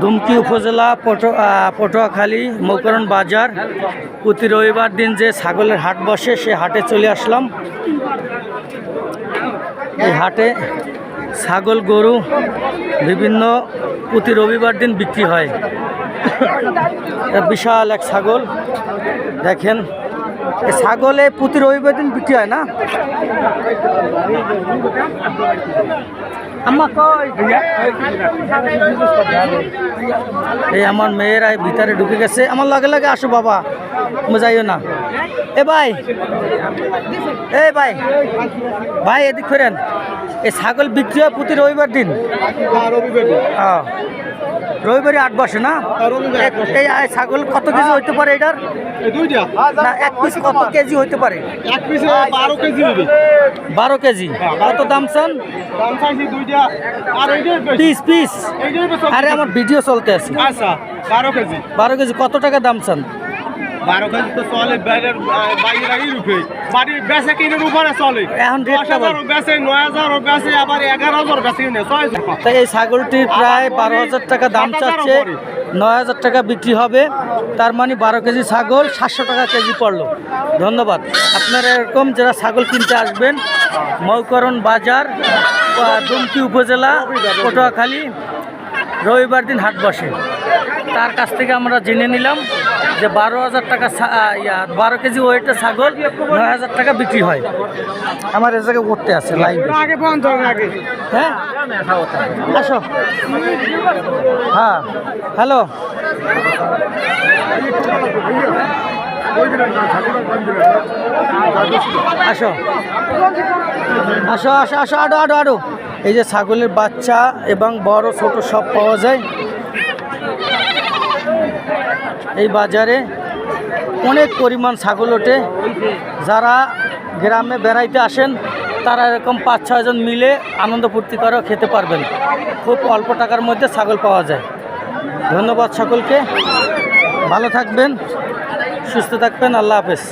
দুমকি উপজেলা পটুয়াখালী মৌকরণ বাজার প্রতি রবিবার দিন যে ছাগলের হাট বসে সে হাটে চলে আসলাম। এই হাটে ছাগল গরু বিভিন্ন প্রতি রবিবার দিন বিক্রি হয়। বিশাল এক ছাগল দেখেন, এই ছাগলে প্রতি রবিবার দিন বিক্রি হয় না। এই আমার মেয়েরা ভিতরে ঢুকে গেছে, আমার লাগে লাগে আসো বাবা, যাইও না। এ ভাই, এই ভাই ভাই এদিক ফেরেন। এই ছাগল বিক্রি হয় প্রতি রবিবার দিন। হ্যাঁ, রবিবারে হাট বসে না। এই ছাগল কত কেজি হইতে পারে এটার? না, এক পিস কত কেজি হইতে পারে? 12 কেজি। কত দাম চান? Piece piece. আরে আমার ভিডিও চলতে আছে। 12 কেজি কত টাকা দাম চান? 12 কেজি তো চলে বাইরের বাইরেরই রূপে বাড়ি বেচে কিনের উপরে চলে। এখন রেটটা বল। বেচে 9000 বেচে আবার 11000 বেচে কিনে 6000। তাই এই ছাগলটির প্রায় 12,000 টাকা দাম চাচ্ছে, 9,000 টাকা বিক্রি হবে। তার মানে 12 কেজি ছাগল 700 টাকা কেজি পড়লো। ধন্যবাদ। আপনারা এরকম যারা ছাগল কিনতে আসবেন, মৌকরণ বাজার দুমকি উপজেলা পটুয়াখালী রবিবার দিন হাট বসে। তার কাছ থেকে আমরা জেনে নিলাম যে 12,000 টাকা 12 কেজি ওয়েটের ছাগল 9,000 টাকা বিক্রি হয়। আমার এ জায়গায় উঠতে আছে লাইভ। হ্যাঁ আসো। হ্যাঁ হ্যালো, আসো আসো আসো আসো, আডো আডো আডো। এই যে ছাগলের বাচ্চা এবং বড় ছোট সব পাওয়া যায় এই বাজারে। অনেক পরিমাণ ছাগল ওঠে। যারা গ্রামে বেড়াইতে আসেন তারা এরকম 5-6 জন মিলে আনন্দ ফুর্তি করেও খেতে পারবেন। খুব অল্প টাকার মধ্যে ছাগল পাওয়া যায়। ধন্যবাদ সকলকে, ভালো থাকবেন, সুস্থ থাকবেন, আল্লাহ হাফেজ।